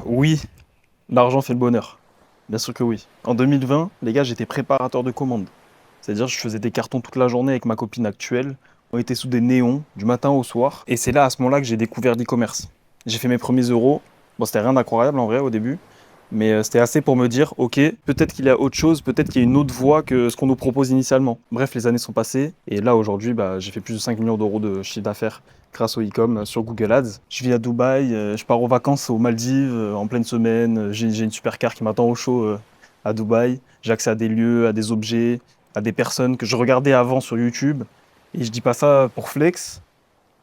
Oui, l'argent fait le bonheur. Bien sûr que oui. En 2020, les gars, j'étais préparateur de commandes. C'est-à-dire, je faisais des cartons toute la journée avec ma copine actuelle. On était sous des néons, du matin au soir. Et c'est là, à ce moment-là, que j'ai découvert l'e-commerce. J'ai fait mes premiers euros. Bon, c'était rien d'incroyable en vrai au début. Mais c'était assez pour me dire, ok, peut-être qu'il y a autre chose, peut-être qu'il y a une autre voie que ce qu'on nous propose initialement. Bref, les années sont passées. Et là, aujourd'hui, bah, j'ai fait plus de 5 millions d'euros de chiffre d'affaires grâce au e-com sur Google Ads. Je vis à Dubaï, je pars aux vacances aux Maldives en pleine semaine. J'ai une supercar qui m'attend au show à Dubaï. J'ai accès à des lieux, à des objets, à des personnes que je regardais avant sur YouTube. Et je dis pas ça pour flex,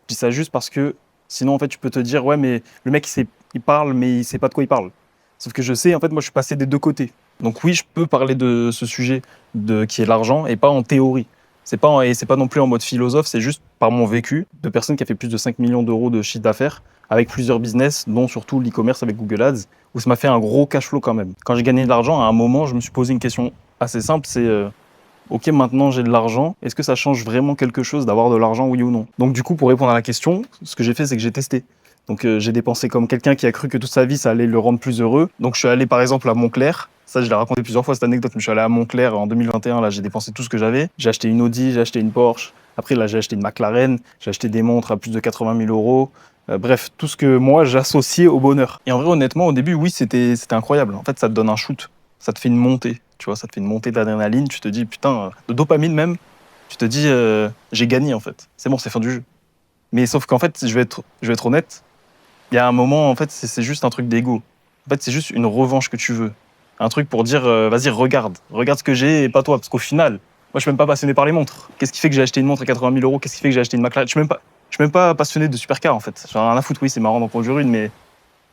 je dis ça juste parce que sinon, en fait, tu peux te dire, ouais, mais le mec, il parle, mais il sait pas de quoi il parle. Sauf que je sais, en fait, moi, je suis passé des deux côtés. Donc oui, je peux parler de ce sujet qui est l'argent et pas en théorie. Et c'est pas non plus en mode philosophe, c'est juste par mon vécu de personne qui a fait plus de 5 millions d'euros de chiffre d'affaires avec plusieurs business, dont surtout l'e-commerce avec Google Ads, où ça m'a fait un gros cash flow quand même. Quand j'ai gagné de l'argent, à un moment, je me suis posé une question assez simple, c'est ok, maintenant j'ai de l'argent, est-ce que ça change vraiment quelque chose d'avoir de l'argent, oui ou non? Donc du coup, pour répondre à la question, ce que j'ai fait, c'est que j'ai testé. Donc j'ai dépensé comme quelqu'un qui a cru que toute sa vie, ça allait le rendre plus heureux. Donc je suis allé par exemple à Montclair. Ça, je l'ai raconté plusieurs fois cette anecdote, mais je suis allé à Montclair en 2021, là j'ai dépensé tout ce que j'avais. J'ai acheté une Audi, j'ai acheté une Porsche. Après là, j'ai acheté une McLaren, j'ai acheté des montres à plus de 80 000 euros. Bref, tout ce que moi j'associais au bonheur. Et en vrai, honnêtement, au début, oui, c'était incroyable. En fait, ça te donne un shoot, ça te fait une montée. Tu vois, ça te fait une montée d'adrénaline. Tu te dis, putain, de dopamine même. Tu te dis, j'ai gagné en fait. C'est bon, c'est fin du jeu. Mais sauf qu'en fait, je vais être honnête, il y a un moment, en fait, c'est juste un truc d'ego. En fait, c'est juste une revanche que tu veux. Un truc pour dire, vas-y, regarde ce que j'ai et pas toi. Parce qu'au final, moi, je suis même pas passionné par les montres. Qu'est-ce qui fait que j'ai acheté une montre à 80 000 euros? Qu'est-ce qui fait que j'ai acheté une McLaren? Je suis même pas passionné de supercar en fait. J'en ai rien à foutre, oui, c'est marrant d'en conduire une, mais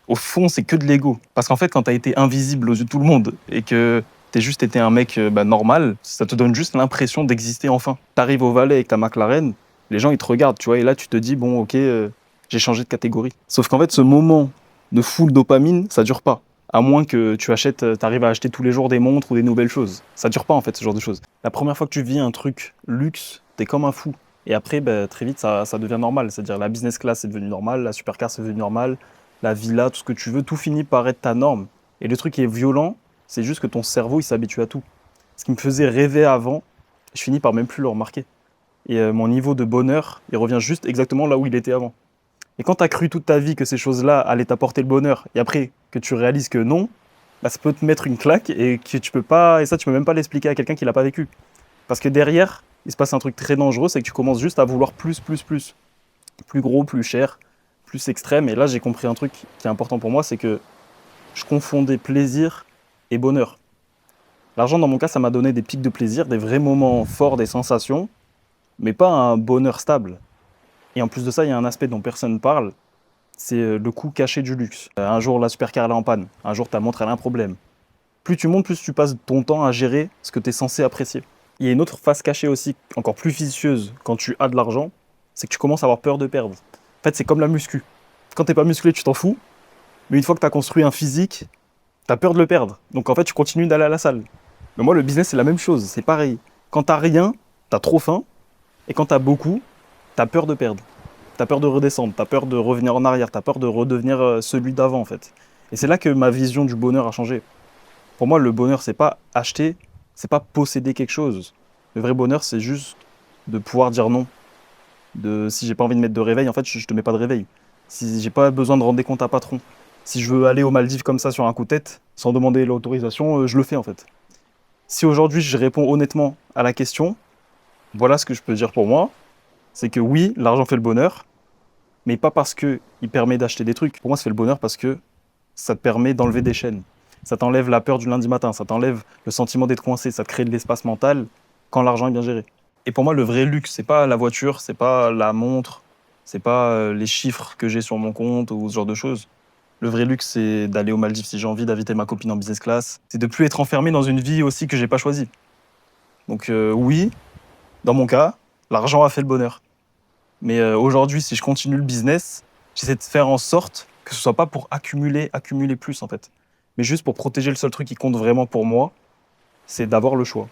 au fond, c'est que de l'ego. Parce qu'en fait, quand t'as été invisible aux yeux de tout le monde et que t'es juste été un mec normal, ça te donne juste l'impression d'exister enfin. T'arrives au Valais avec ta McLaren, les gens ils te regardent, tu vois, et là tu te dis, bon, ok, j'ai changé de catégorie. Sauf qu'en fait, ce moment de full dopamine, ça dure pas. À moins que t'arrives à acheter tous les jours des montres ou des nouvelles choses. Ça dure pas en fait, ce genre de choses. La première fois que tu vis un truc luxe, t'es comme un fou. Et après, bah, très vite, ça devient normal. C'est-à-dire la business class, c'est devenu normal, la supercar, c'est devenu normal, la villa, tout ce que tu veux, tout finit par être ta norme. Et le truc qui est violent, c'est juste que ton cerveau, il s'habitue à tout. Ce qui me faisait rêver avant, je finis par même plus le remarquer. Et mon niveau de bonheur, il revient juste exactement là où il était avant. Et quand tu as cru toute ta vie que ces choses-là allaient t'apporter le bonheur, et après que tu réalises que non, bah, ça peut te mettre une claque et que tu peux pas, et ça tu peux même pas l'expliquer à quelqu'un qui l'a pas vécu. Parce que derrière, il se passe un truc très dangereux, c'est que tu commences juste à vouloir plus, plus, plus. Plus gros, plus cher, plus extrême. Et là, j'ai compris un truc qui est important pour moi, c'est que je confondais plaisir et bonheur. L'argent, dans mon cas, ça m'a donné des pics de plaisir, des vrais moments forts, des sensations, mais pas un bonheur stable. Et en plus de ça, il y a un aspect dont personne parle, c'est le coût caché du luxe. Un jour, la supercar elle est en panne. Un jour, ta montre elle a un problème. Plus tu montes, plus tu passes ton temps à gérer ce que tu es censé apprécier. Il y a une autre face cachée aussi, encore plus vicieuse quand tu as de l'argent, c'est que tu commences à avoir peur de perdre. En fait, c'est comme la muscu. Quand t'es pas musclé, tu t'en fous. Mais une fois que tu as construit un physique, tu as peur de le perdre. Donc en fait, tu continues d'aller à la salle. Mais moi, le business, c'est la même chose. C'est pareil. Quand t'as rien, tu as trop faim. Et quand tu as beaucoup, tu as peur de perdre. Tu as peur de redescendre. Tu as peur de revenir en arrière. Tu as peur de redevenir celui d'avant, en fait. Et c'est là que ma vision du bonheur a changé. Pour moi, le bonheur, c'est pas acheter, c'est pas posséder quelque chose. Le vrai bonheur, c'est juste de pouvoir dire non. Si j'ai pas envie de mettre de réveil, en fait, je te mets pas de réveil. Si j'ai pas besoin de rendre des comptes à patron. Si je veux aller aux Maldives comme ça sur un coup de tête, sans demander l'autorisation, je le fais en fait. Si aujourd'hui je réponds honnêtement à la question, voilà ce que je peux dire pour moi, c'est que oui, l'argent fait le bonheur, mais pas parce que il permet d'acheter des trucs. Pour moi, ça fait le bonheur parce que ça te permet d'enlever des chaînes. Ça t'enlève la peur du lundi matin, ça t'enlève le sentiment d'être coincé, ça te crée de l'espace mental quand l'argent est bien géré. Et pour moi, le vrai luxe, c'est pas la voiture, c'est pas la montre, c'est pas les chiffres que j'ai sur mon compte ou ce genre de choses. Le vrai luxe, c'est d'aller aux Maldives si j'ai envie, d'inviter ma copine en business class. C'est de plus être enfermé dans une vie aussi que j'ai pas choisie. Donc oui, dans mon cas, l'argent a fait le bonheur. Mais aujourd'hui, si je continue le business, j'essaie de faire en sorte que ce soit pas pour accumuler plus en fait. Mais juste pour protéger le seul truc qui compte vraiment pour moi, c'est d'avoir le choix.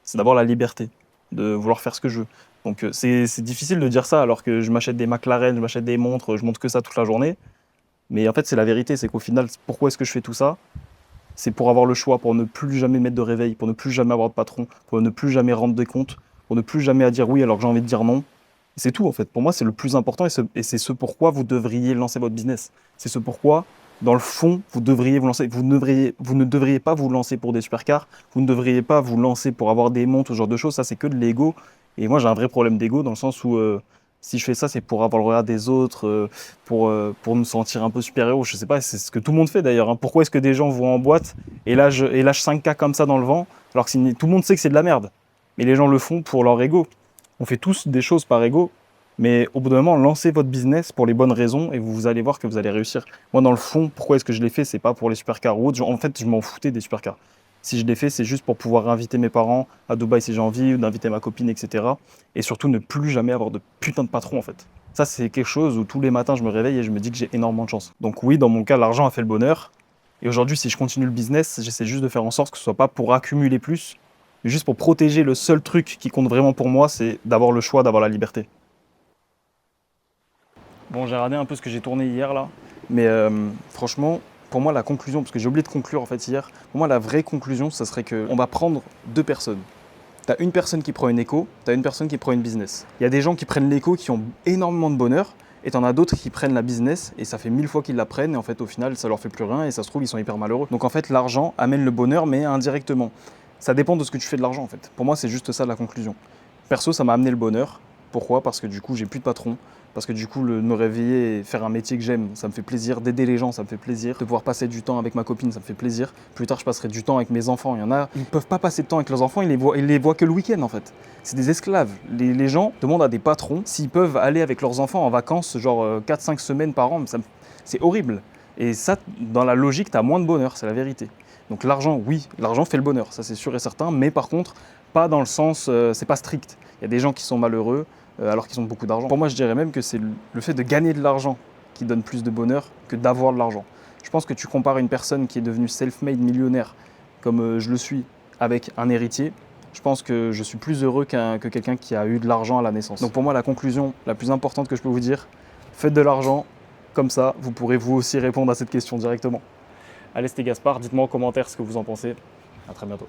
C'est d'avoir la liberté de vouloir faire ce que je veux. Donc c'est difficile de dire ça alors que je m'achète des McLaren, je m'achète des montres, je monte que ça toute la journée. Mais en fait, c'est la vérité, c'est qu'au final, pourquoi est-ce que je fais tout ça? C'est pour avoir le choix, pour ne plus jamais mettre de réveil, pour ne plus jamais avoir de patron, pour ne plus jamais rendre des comptes, pour ne plus jamais à dire oui alors que j'ai envie de dire non. C'est tout en fait. Pour moi, c'est le plus important et c'est ce pourquoi vous devriez lancer votre business. C'est ce pourquoi, dans le fond, vous devriez vous lancer. Vous ne devriez pas vous lancer pour des supercars. Vous ne devriez pas vous lancer pour avoir des montres, ce genre de choses. Ça, c'est que de l'ego. Et moi, j'ai un vrai problème d'ego dans le sens où si je fais ça, c'est pour avoir le regard des autres, pour me sentir un peu super-héros. Je sais pas, c'est ce que tout le monde fait d'ailleurs, hein. Pourquoi est-ce que des gens vont en boîte et lâchent 5K comme ça dans le vent alors que tout le monde sait que c'est de la merde? Mais les gens le font pour leur ego. On fait tous des choses par ego, mais au bout d'un moment, lancez votre business pour les bonnes raisons et vous allez voir que vous allez réussir. Moi, dans le fond, pourquoi est-ce que je l'ai fait? C'est pas pour les supercars ou autres. En fait, je m'en foutais des supercars. Si je l'ai fait, c'est juste pour pouvoir inviter mes parents à Dubaï si j'ai envie, ou d'inviter ma copine, etc. Et surtout, ne plus jamais avoir de putain de patron, en fait. Ça, c'est quelque chose où tous les matins, je me réveille et je me dis que j'ai énormément de chance. Donc oui, dans mon cas, l'argent a fait le bonheur. Et aujourd'hui, si je continue le business, j'essaie juste de faire en sorte que ce soit pas pour accumuler plus, mais juste pour protéger le seul truc qui compte vraiment pour moi, c'est d'avoir le choix, d'avoir la liberté. Bon, j'ai regardé un peu ce que j'ai tourné hier là, mais franchement, pour moi, la conclusion, parce que j'ai oublié de conclure en fait hier, pour moi, la vraie conclusion, ça serait qu'on va prendre deux personnes. T'as une personne qui prend une éco, t'as une personne qui prend une business. Il y a des gens qui prennent l'éco qui ont énormément de bonheur, et t'en as d'autres qui prennent la business, et ça fait 1000 fois qu'ils la prennent, et en fait, au final, ça leur fait plus rien, et ça se trouve, ils sont hyper malheureux. Donc en fait, l'argent amène le bonheur, mais indirectement. Ça dépend de ce que tu fais de l'argent en fait. Pour moi, c'est juste ça la conclusion. Perso, ça m'a amené le bonheur. Pourquoi? Parce que du coup, j'ai plus de patron. Parce que du coup, me réveiller et faire un métier que j'aime, ça me fait plaisir. D'aider les gens, ça me fait plaisir. De pouvoir passer du temps avec ma copine, ça me fait plaisir. Plus tard, je passerai du temps avec mes enfants. Il y en a, ils ne peuvent pas passer de temps avec leurs enfants, ils les voient que le week-end en fait. C'est des esclaves. Les gens demandent à des patrons s'ils peuvent aller avec leurs enfants en vacances, genre 4-5 semaines par an. C'est horrible. Et ça, dans la logique, tu as moins de bonheur, c'est la vérité. Donc l'argent, oui, l'argent fait le bonheur, ça c'est sûr et certain, mais par contre, pas dans le sens, c'est pas strict. Il y a des gens qui sont malheureux alors qu'ils ont beaucoup d'argent. Pour moi, je dirais même que c'est le fait de gagner de l'argent qui donne plus de bonheur que d'avoir de l'argent. Je pense que tu compares une personne qui est devenue self-made millionnaire, comme je le suis, avec un héritier, je pense que je suis plus heureux que quelqu'un qui a eu de l'argent à la naissance. Donc pour moi, la conclusion la plus importante que je peux vous dire, faites de l'argent, comme ça, vous pourrez vous aussi répondre à cette question directement. Allez, c'était Gaspard, dites-moi en commentaire ce que vous en pensez. À très bientôt.